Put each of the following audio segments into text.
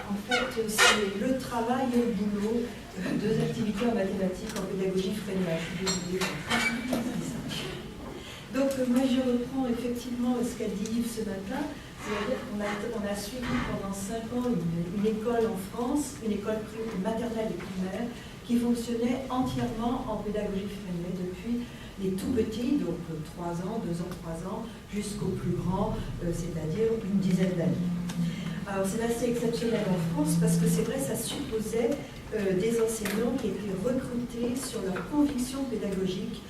En fait, c'est le travail et le boulot, deux activités en mathématiques, en pédagogie Freinet. Je suis désolée. Donc, moi, je reprends effectivement ce qu'a dit Yves ce matin. C'est-à-dire qu'on a suivi pendant 5 ans une école en France, une école maternelle et primaire, qui fonctionnait entièrement en pédagogie Freinet depuis les tout petits, donc 3 ans, 2 ans, 3 ans, jusqu'aux plus grands, c'est-à-dire une dizaine d'années. Alors c'est assez exceptionnel en France parce que c'est vrai, ça supposait des enseignants qui étaient recrutés sur leur conviction pédagogique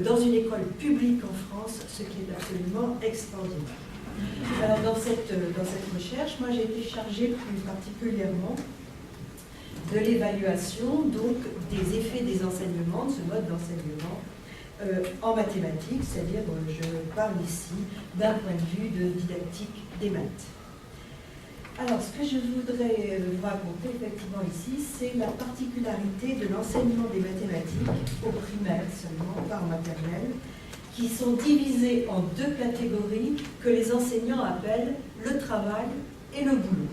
dans une école publique en France, ce qui est absolument extraordinaire. Alors dans cette recherche, moi j'ai été chargée plus particulièrement de l'évaluation donc des effets des enseignements, de ce mode d'enseignement en mathématiques, c'est-à-dire je parle ici d'un point de vue de didactique des maths. Alors ce que je voudrais vous raconter effectivement ici, c'est la particularité de l'enseignement des mathématiques au primaire seulement, pas en maternelle, qui sont divisés en 2 catégories que les enseignants appellent le travail et le boulot.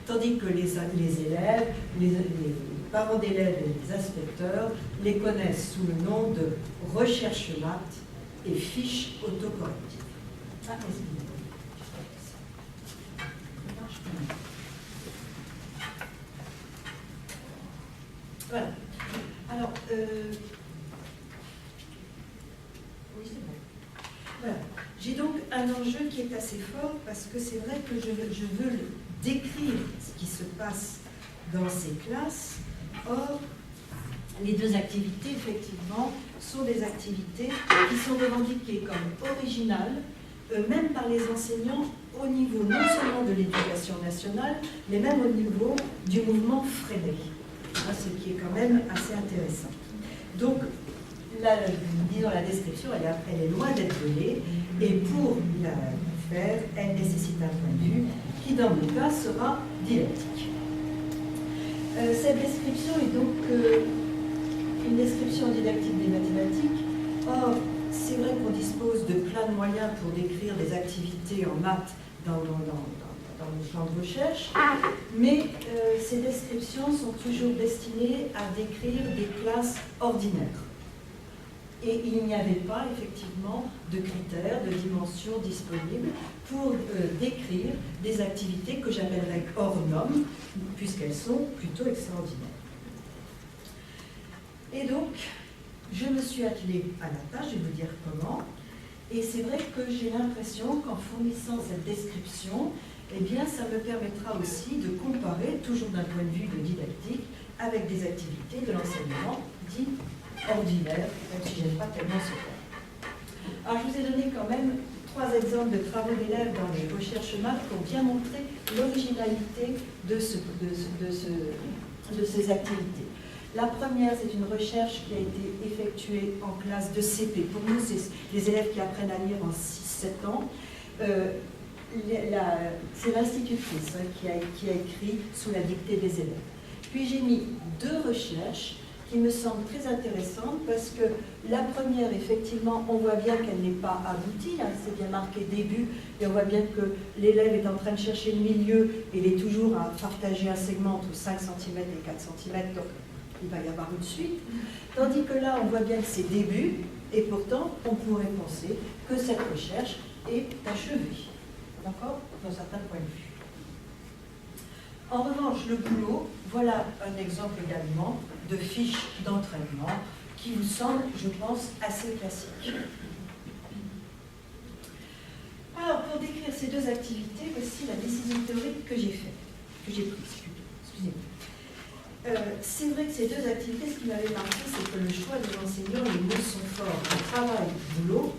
Tandis que les élèves, les parents d'élèves et les inspecteurs les connaissent sous le nom de recherche maths et fiches autocorrectives. Voilà. Alors, oui, c'est bon. Voilà. J'ai donc un enjeu qui est assez fort parce que c'est vrai que je veux décrire ce qui se passe dans ces classes. Or, les 2 activités, effectivement, sont des activités qui sont revendiquées comme originales, même par les enseignants au niveau non seulement de l'éducation nationale, mais même au niveau du mouvement Freinet. Ce qui est quand même assez intéressant. Donc, disons la description, elle est loin d'être donnée, et pour la faire, elle nécessite un point de vue qui, dans mon cas, sera didactique. Cette description est donc une description didactique des mathématiques. Or, c'est vrai qu'on dispose de plein de moyens pour décrire des activités en maths dans le champ de recherche, mais ces descriptions sont toujours destinées à décrire des classes ordinaires. Et il n'y avait pas effectivement de critères, de dimensions disponibles pour décrire des activités que j'appellerais hors normes, puisqu'elles sont plutôt extraordinaires. Et donc, je me suis attelée à la tâche, je vais vous dire comment, et c'est vrai que j'ai l'impression qu'en fournissant cette description, eh bien, ça me permettra aussi de comparer, toujours d'un point de vue de didactique, avec des activités de l'enseignement dit ordinaire, même si je n'aime pas tellement ce terme. Alors, je vous ai donné quand même 3 exemples de travaux d'élèves dans les recherches maths pour bien montrer l'originalité de ces activités. La première, c'est une recherche qui a été effectuée en classe de CP. Pour nous, c'est les élèves qui apprennent à lire en 6-7 ans. C'est l'institutrice qui a écrit sous la dictée des élèves. Puis j'ai mis 2 recherches qui me semblent très intéressantes parce que la première, effectivement, on voit bien qu'elle n'est pas aboutie, c'est bien marqué début, et on voit bien que l'élève est en train de chercher le milieu, et il est toujours à partager un segment entre 5 cm et 4 cm, donc il va y avoir une suite. Tandis que là, on voit bien que c'est début, et pourtant, on pourrait penser que cette recherche est achevée. D'accord? Dans certains points de vue. En revanche, le boulot, voilà un exemple également de fiche d'entraînement qui vous semble, je pense, assez classique. Alors, pour décrire ces 2 activités, voici la décision théorique que j'ai prise. Excusez-moi. C'est vrai que ces 2 activités, ce qui m'avait marqué, c'est que le choix de l'enseignant, les mots sont forts. Le travail, boulot.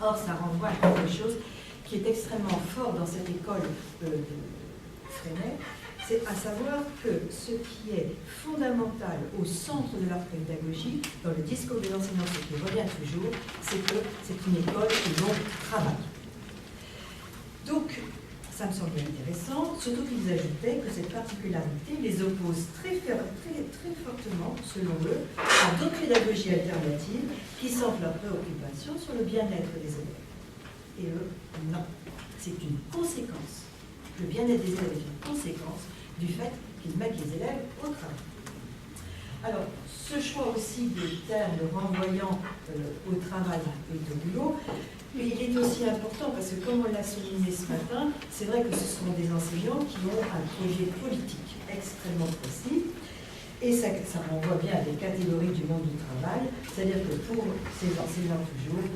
Or, ça renvoie à quelque chose qui est extrêmement fort dans cette école de Freinet, c'est à savoir que ce qui est fondamental au centre de leur pédagogie, dans le discours des enseignants, ce qui revient toujours, c'est que c'est une école où l'on travaille. Donc, ça me semblait intéressant, surtout qu'ils ajoutaient que cette particularité les oppose très fortement, selon eux, à d'autres pédagogies alternatives qui centrent leur préoccupation sur le bien-être des élèves. Et eux, non. C'est une conséquence le bien-être des élèves est une conséquence du fait qu'ils mettent les élèves au travail. Alors, ce choix aussi des termes renvoyant au travail et au boulot, mais il est aussi important parce que, comme on l'a souligné ce matin, c'est vrai que ce sont des enseignants qui ont un projet politique extrêmement précis. Et ça renvoie bien à des catégories du monde du travail, c'est-à-dire que pour ces enseignants toujours,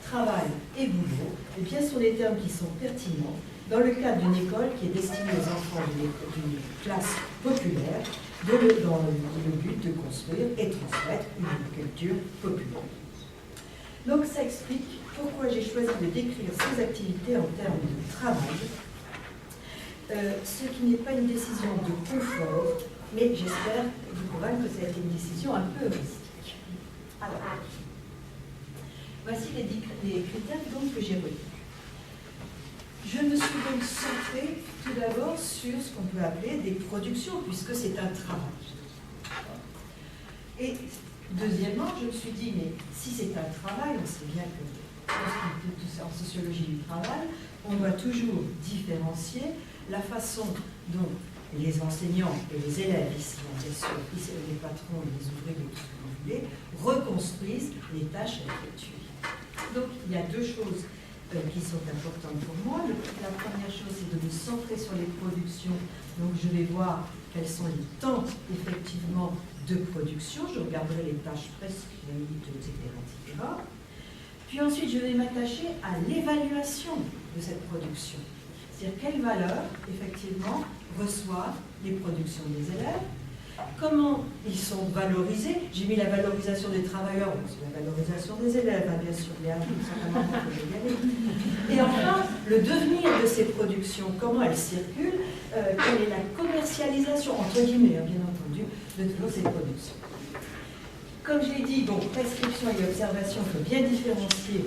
travail et boulot, eh bien, sont des termes qui sont pertinents dans le cadre d'une école qui est destinée aux enfants d'une classe populaire, dans le but de construire et transmettre une culture populaire. Donc ça explique pourquoi j'ai choisi de décrire ces activités en termes de travail, ce qui n'est pas une décision de confort, mais j'espère vous convaincre que ça a été une décision un peu heuristique. Alors, voici les critères donc, que j'ai retenus. Je me suis donc centrée tout d'abord sur ce qu'on peut appeler des productions, puisque c'est un travail. Et deuxièmement, je me suis dit, mais si c'est un travail, on sait bien que en sociologie du travail, on doit toujours différencier la façon dont les enseignants et les élèves, ici, bien sûr, les patrons, les ouvriers, tout ce que vous voulez, reconstruisent les tâches à effectuer. Donc, il y a deux choses qui sont importantes pour moi. La première chose, c'est de me centrer sur les productions. Donc, je vais voir quels sont les temps, effectivement, de production. Je regarderai les tâches prescrites, etc., etc. Puis ensuite, je vais m'attacher à l'évaluation de cette production. C'est-à-dire quelle valeur, effectivement, reçoivent les productions des élèves, comment ils sont valorisés. J'ai mis la valorisation des travailleurs, c'est la valorisation des élèves, hein, bien sûr, il y a un certain moment que je vais y aller. Et enfin, le devenir de ces productions, comment elles circulent, quelle est la commercialisation, entre guillemets, hein, bien entendu, de toutes ces productions. Comme je l'ai dit, donc, prescription et observation, il faut bien différencier,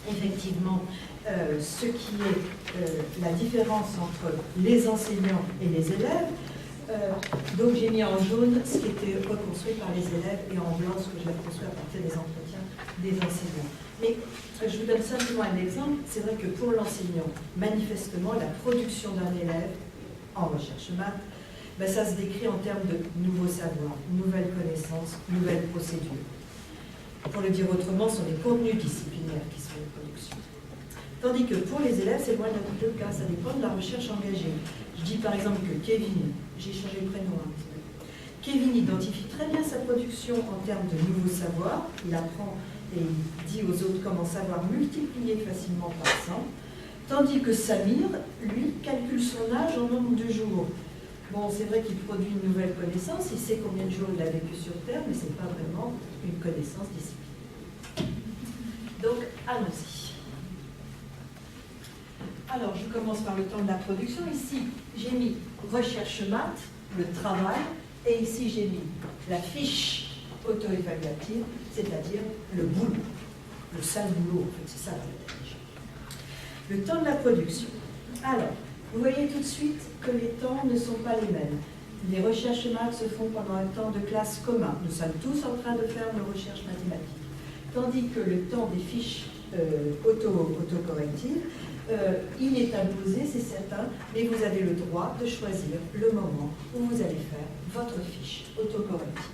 effectivement, ce qui est la différence entre les enseignants et les élèves. Donc j'ai mis en jaune ce qui était reconstruit par les élèves et en blanc ce que j'ai reconstruit à partir des entretiens des enseignants. Mais je vous donne simplement un exemple. C'est vrai que pour l'enseignant, manifestement, la production d'un élève en recherche maths, ben, ça se décrit en termes de nouveaux savoirs, nouvelles connaissances, nouvelles procédures. Pour le dire autrement, ce sont les contenus disciplinaires qui sont les productions. Tandis que pour les élèves, c'est loin d'être le cas, ça dépend de la recherche engagée. Je dis par exemple que Kevin, j'ai changé le prénom, hein, Kevin identifie très bien sa production en termes de nouveaux savoirs, il apprend et il dit aux autres comment savoir multiplier facilement par 100, tandis que Samir, lui, calcule son âge en nombre de jours. Bon, c'est vrai qu'il produit une nouvelle connaissance, il sait combien de jours il a vécu sur Terre, mais ce n'est pas vraiment une connaissance disciplinaire. Donc, allons-y. Alors, je commence par le temps de la production. Ici, j'ai mis recherche maths, le travail, et ici, j'ai mis la fiche auto-évaluative, c'est-à-dire le boulot, le sale boulot, en fait, c'est ça la définition. Le temps de la production. Alors, vous voyez tout de suite que les temps ne sont pas les mêmes. Les recherches maths se font pendant un temps de classe commun. Nous sommes tous en train de faire nos recherches mathématiques. Tandis que le temps des fiches autocorrectives, il est imposé, c'est certain, mais vous avez le droit de choisir le moment où vous allez faire votre fiche autocorrective.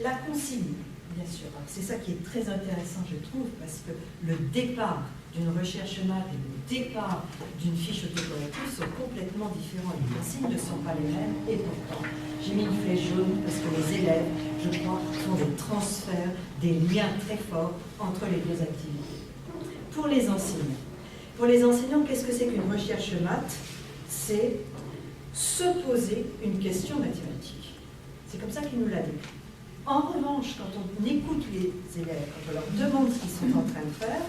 La consigne, bien sûr, c'est ça qui est très intéressant, je trouve, parce que le départ d'une recherche maths et le départ d'une fiche autocorrective sont complètement différents. Les consignes ne sont pas les mêmes, et pourtant, j'ai mis une flèche jaune parce que les élèves, je crois, font des transferts, des liens très forts entre les deux activités. Pour les enseignants. Pour les enseignants, qu'est-ce que c'est qu'une recherche maths? C'est se poser une question mathématique. C'est comme ça qu'ils nous l'a dit. En revanche, quand on écoute les élèves, quand on leur demande ce qu'ils sont en train de faire,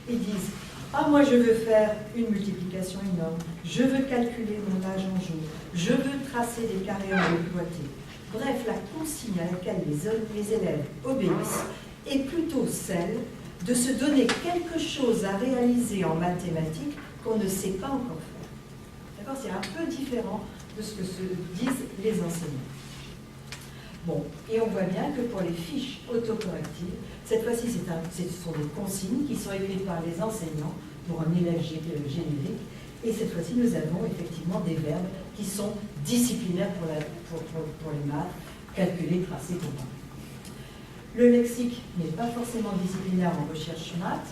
ils disent « Ah, moi je veux faire une multiplication énorme, je veux calculer mon âge en jours, je veux tracer des carrés en boîtier. » Bref, la consigne à laquelle les élèves obéissent est plutôt celle de se donner quelque chose à réaliser en mathématiques qu'on ne sait pas encore faire. D'accord? C'est un peu différent de ce que se disent les enseignants. Bon, et on voit bien que pour les fiches autocorrectives, cette fois-ci, ce sont des consignes qui sont écrites par les enseignants pour un élève générique. Et cette fois-ci, nous avons effectivement des verbes qui sont disciplinaires pour les maths, calculer, tracer, comprendre. Le lexique n'est pas forcément disciplinaire en recherche maths,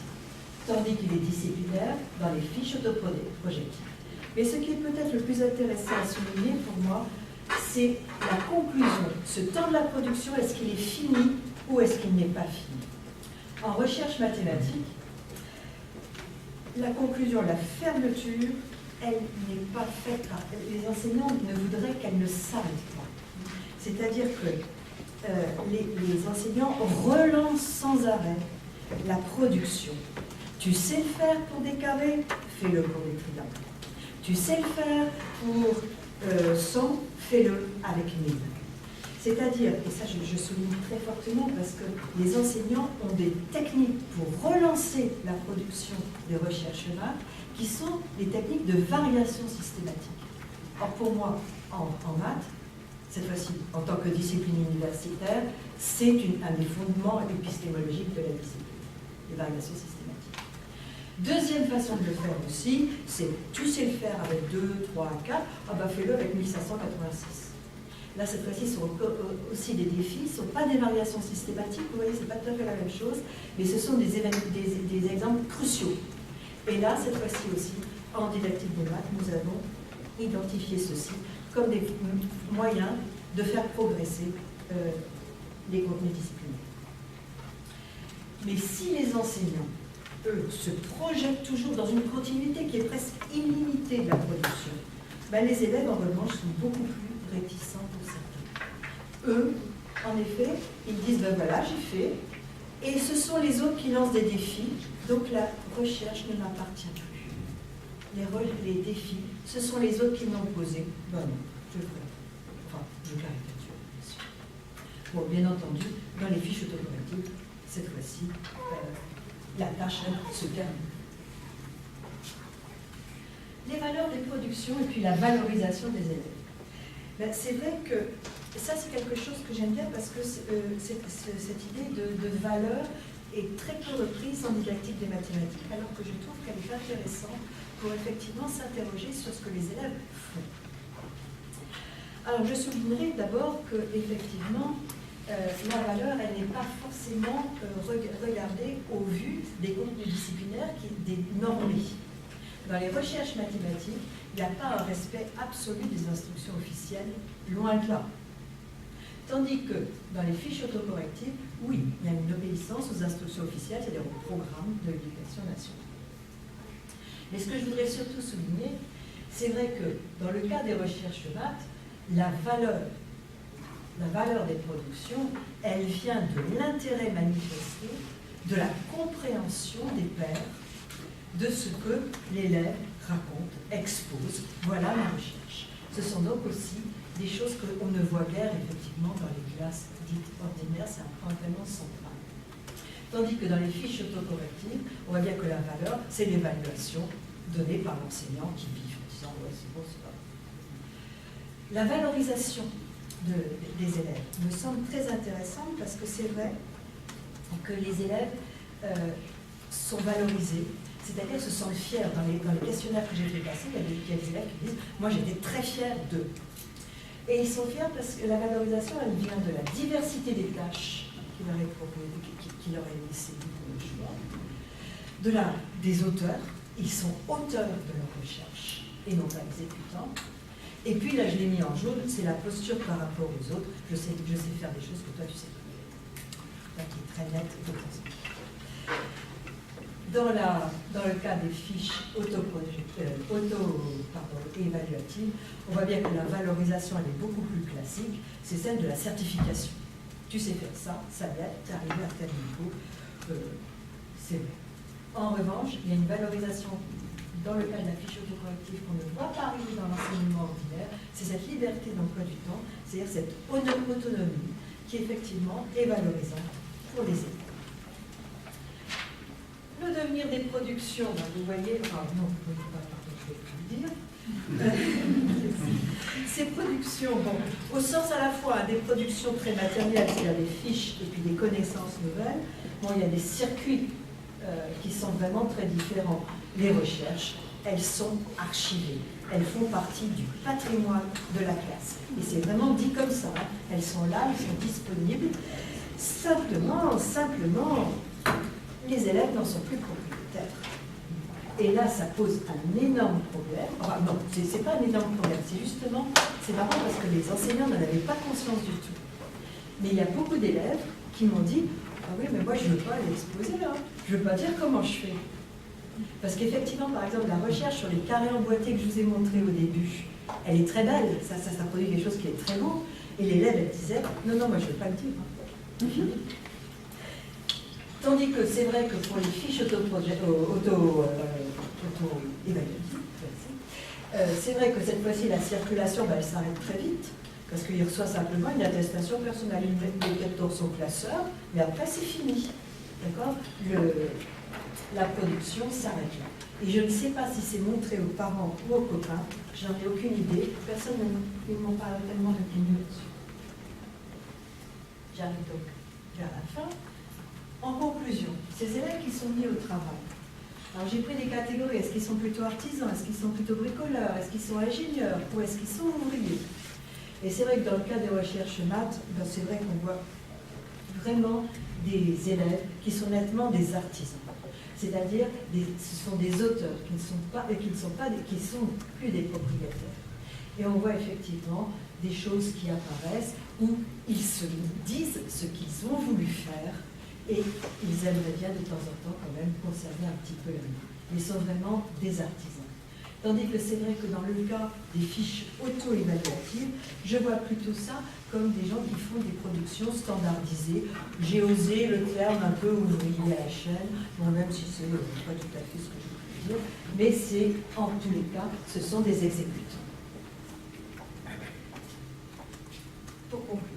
tandis qu'il est disciplinaire dans les fiches autoprojectives. Mais ce qui est peut-être le plus intéressant à souligner pour moi, c'est la conclusion. Ce temps de la production, est-ce qu'il est fini ou est-ce qu'il n'est pas fini? En recherche mathématique, la conclusion, la fermeture, elle n'est pas faite. Les enseignants ne voudraient qu'elle ne s'arrête pas. C'est-à-dire que les enseignants relancent sans arrêt la production. Tu sais le faire pour des carrés, fais-le pour des triangles. Tu sais le faire pour 100, fais-le avec 1000. C'est-à-dire, et ça je souligne très fortement parce que les enseignants ont des techniques pour relancer la production des recherches maths qui sont des techniques de variation systématique. Or pour moi, en maths, cette fois-ci, en tant que discipline universitaire, c'est un des fondements épistémologiques de la discipline, les variations systématiques. Deuxième façon de le faire aussi, c'est tu sais le faire avec 2, 3, 4, ah ben fais-le avec 1586. Là, cette fois-ci, ce sont aussi des défis, ce ne sont pas des variations systématiques, vous voyez, ce n'est pas tout à fait la même chose, mais ce sont des exemples cruciaux. Et là, cette fois-ci aussi, en didactique des maths, nous avons identifié ceci comme des moyens de faire progresser les contenus disciplinaires. Mais si les enseignants, eux, se projettent toujours dans une continuité qui est presque illimitée de la production, ben les élèves, en revanche, sont beaucoup plus réticents pour certains. Eux, en effet, ils disent, ben voilà, j'ai fait, et ce sont les autres qui lancent des défis, donc la recherche ne m'appartient plus. Les défis, ce sont les autres qui l'ont posé. Ben non, je le ferai. Enfin, je caricature, bien sûr. Bon, bien entendu, dans les fiches autocorrectives, cette fois-ci, la tâche se termine. Les valeurs des productions et puis la valorisation des élèves. Ben, c'est vrai que ça, c'est quelque chose que j'aime bien parce que cette idée de valeur est très peu reprise en didactique des mathématiques, alors que je trouve qu'elle est intéressante pour effectivement s'interroger sur ce que les élèves font. Alors, je soulignerai d'abord que, effectivement, la valeur, elle n'est pas forcément regardée au vu des contenus disciplinaires, des normés. Dans les recherches mathématiques, il n'y a pas un respect absolu des instructions officielles, loin de là. Tandis que dans les fiches autocorrectives, oui, il y a une obéissance aux instructions officielles, c'est-à-dire au programme de l'éducation nationale. Mais ce que je voudrais surtout souligner, c'est vrai que dans le cas des recherches maths, la valeur des productions, elle vient de l'intérêt manifesté, de la compréhension des pairs, de ce que l'élève raconte, expose. Voilà la recherche. Ce sont donc aussi des choses qu'on ne voit guère effectivement dans les classes dites ordinaires, c'est un point vraiment central. Tandis que dans les fiches autocorrectives, on voit bien que la valeur, c'est l'évaluation donnée par l'enseignant qui biffe en disant ouais, c'est bon, c'est pas bon. La valorisation des élèves me semble très intéressante parce que c'est vrai que les élèves sont valorisés, c'est-à-dire se sentent fiers. Dans les questionnaires que j'ai fait passer, il y a des élèves qui disent « moi j'étais très fier d'eux ». Et ils sont fiers parce que la valorisation, elle vient de la diversité des tâches qui leur est proposée, qui leur est laissée pour le choix, des auteurs, ils sont auteurs de leur recherche et non pas exécutants. Et puis là, je l'ai mis en jaune, c'est la posture par rapport aux autres. Je sais faire des choses que toi, tu sais pas. Là, qui est très nette de temps en temps. Dans le cas des fiches évaluatives, on voit bien que la valorisation, elle est beaucoup plus classique. C'est celle de la certification. Tu sais faire ça, ça l'aide, tu es arrivé à tel niveau. C'est vrai. En revanche, il y a une valorisation dans le cas de la fiche autocorrective qu'on ne voit pas arriver dans l'enseignement ordinaire, c'est cette liberté d'emploi du temps, c'est-à-dire cette autonomie qui effectivement est valorisante pour les élèves. Le devenir des productions, vous voyez, non, je ne vais pas le dire. Ces productions, bon, au sens à la fois des productions très matérielles, c'est-à-dire des fiches et puis des connaissances nouvelles, bon, il y a des circuits qui sont vraiment très différents. les recherches, elles sont archivées. Elles font partie du patrimoine de la classe. Et c'est vraiment dit comme ça. Hein. Elles sont là, elles sont disponibles. Simplement, les élèves n'en sont plus propriétaires. Et là, ça pose un énorme problème. Enfin, non, c'est pas un énorme problème. C'est justement, c'est marrant parce que les enseignants n'en avaient pas conscience du tout. Mais il y a beaucoup d'élèves qui m'ont dit « Ah oui, mais moi, je ne veux pas l'exposer là. Je ne veux pas dire comment je fais. » Parce qu'effectivement, par exemple, la recherche sur les carrés emboîtés que je vous ai montré au début, elle est très belle, ça produit quelque chose qui est très beau. Et l'élève, elle disait, non, non, moi je ne veux pas le dire. Tandis que c'est vrai que pour les fiches auto-évaluatives, c'est vrai que cette fois-ci, la circulation, elle s'arrête très vite, parce qu'il reçoit simplement une attestation personnelle. Il met peut-être dans son classeur, mais après c'est fini. D'accord ? La production s'arrête là. Et je ne sais pas si c'est montré aux parents ou aux copains, j'en ai aucune idée, personne ne m'en parle tellement de là-dessus. J'arrive donc vers la fin. En conclusion, ces élèves qui sont mis au travail, alors j'ai pris des catégories, est-ce qu'ils sont plutôt artisans, est-ce qu'ils sont plutôt bricoleurs, est-ce qu'ils sont ingénieurs, ou est-ce qu'ils sont ouvriers? Et c'est vrai que dans le cas des recherches maths, c'est vrai qu'on voit vraiment des élèves qui sont nettement des artisans. C'est-à-dire, ce sont des auteurs qui ne sont plus des propriétaires. Et on voit effectivement des choses qui apparaissent où ils se disent ce qu'ils ont voulu faire et ils aimeraient bien de temps en temps quand même conserver un petit peu la main. Ils sont vraiment des artisans. Tandis que c'est vrai que dans le cas des fiches auto-évaluatives, je vois plutôt ça comme des gens qui font des productions standardisées. J'ai osé le terme un peu ouvrier à la chaîne, bon, même si c'est pas tout à fait ce que je voulais dire, mais c'est, en tous les cas, ce sont des exécutants. Pour conclure.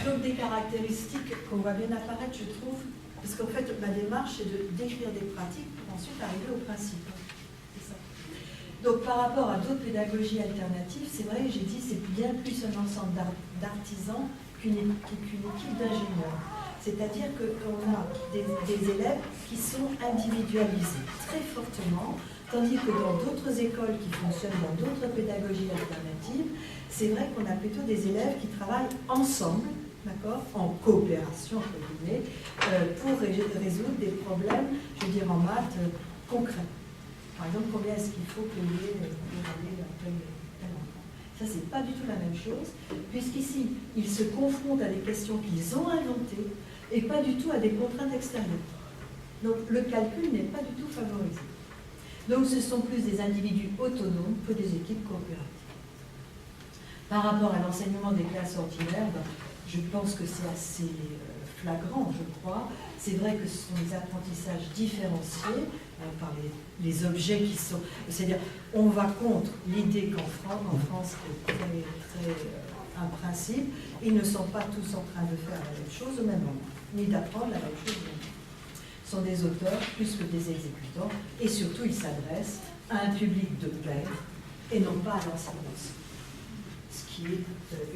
Donc des caractéristiques qu'on voit bien apparaître, je trouve, parce qu'en fait, ma démarche, c'est de décrire des pratiques pour ensuite arriver au principe. Donc par rapport à d'autres pédagogies alternatives, c'est vrai, j'ai dit, c'est bien plus un ensemble d'artisans qu'une équipe d'ingénieurs. C'est-à-dire qu'on a des élèves qui sont individualisés très fortement, tandis que dans d'autres écoles qui fonctionnent dans d'autres pédagogies alternatives, c'est vrai qu'on a plutôt des élèves qui travaillent ensemble, d'accord, en coopération, entre guillemets, pour résoudre des problèmes, je veux dire, en maths concrets. Par exemple, combien est-ce qu'il faut payer pour aller après tel enfant? Ça, c'est pas du tout la même chose, puisqu'ici, ils se confrontent à des questions qu'ils ont inventées et pas du tout à des contraintes extérieures. Donc, le calcul n'est pas du tout favorisé. Donc, ce sont plus des individus autonomes que des équipes coopératives. Par rapport à l'enseignement des classes ordinaires, je pense que c'est assez flagrant, je crois. C'est vrai que ce sont des apprentissages différenciés par les objets qui sont... C'est-à-dire, on va contre l'idée qu'en France, c'est très un principe, ils ne sont pas tous en train de faire la même chose au même moment, ni d'apprendre la même chose au même moment. Ce sont des auteurs plus que des exécutants, et surtout, ils s'adressent à un public de pairs, et non pas à l'enseignant. Ce qui est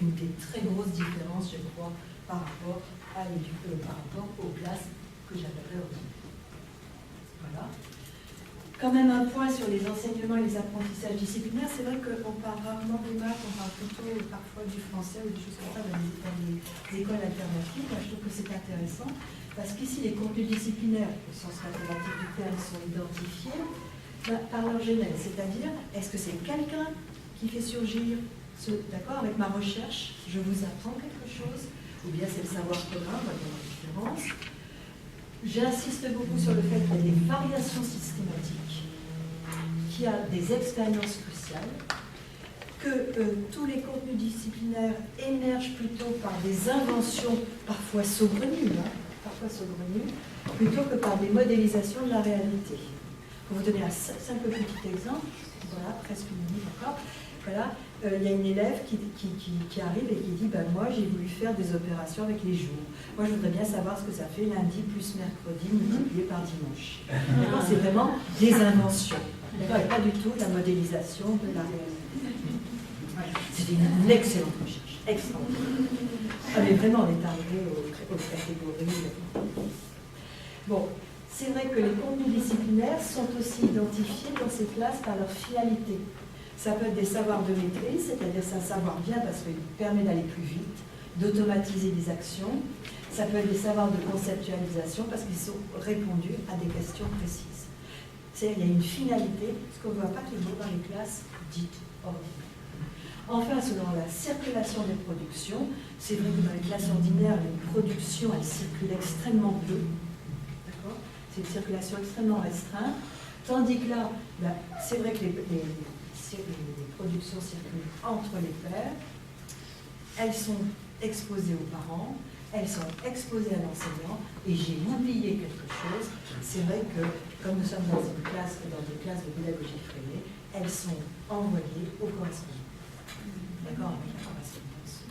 une des très grosses différences, je crois, par rapport aux classes que j'appellerais ordinaires. Voilà. Quand même un point sur les enseignements et les apprentissages disciplinaires, c'est vrai qu'on parle rarement des maths, on parle plutôt parfois du français ou des choses comme ça dans les écoles alternatives. Moi, je trouve que c'est intéressant, parce qu'ici, les contenus disciplinaires, au sens mathématique du terme, sont identifiés par leur genèse. C'est-à-dire, est-ce que c'est quelqu'un qui fait surgir d'accord, avec ma recherche, je vous apprends quelque chose, ou bien c'est le savoir commun, dans la différence. J'insiste beaucoup sur le fait qu'il y a des variations systématiques, qu'il y a des expériences cruciales, que tous les contenus disciplinaires émergent plutôt par des inventions parfois saugrenues, plutôt que par des modélisations de la réalité. Pour vous donner un simple petit exemple, voilà, presque une minute encore. Voilà, il y a une élève qui arrive et qui dit moi j'ai voulu faire des opérations avec les jours. Moi je voudrais bien savoir ce que ça fait lundi plus mercredi multiplié par dimanche. C'est vraiment des inventions. Et pas du tout la modélisation de la réalité. C'est une excellente recherche. Excellente. Mais vraiment on est arrivé aux catégories. Bon, C'est vrai que les contenus disciplinaires sont aussi identifiés dans ces classes par leur finalité. Ça peut être des savoirs de maîtrise, c'est-à-dire c'est un savoir bien parce qu'il permet d'aller plus vite, d'automatiser des actions. Ça peut être des savoirs de conceptualisation parce qu'ils sont répondus à des questions précises. Il y a une finalité, ce qu'on ne voit pas toujours dans les classes dites ordinaires. Enfin, selon la circulation des productions, c'est vrai que dans les classes ordinaires, les productions, elles circulent extrêmement peu. D'accord ? C'est une circulation extrêmement restreinte. Tandis que là, c'est vrai que les productions circulent entre les pairs. Elles sont exposées aux parents, elles sont exposées à l'enseignant. Et j'ai oublié quelque chose. C'est vrai que, comme nous sommes dans des classes de pédagogie freinée, elles sont envoyées aux correspondants. D'accord, avec la correspondance.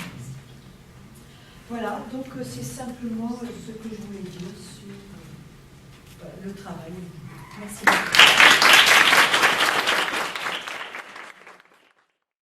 Voilà, donc c'est simplement ce que je voulais dire sur le travail. Merci beaucoup.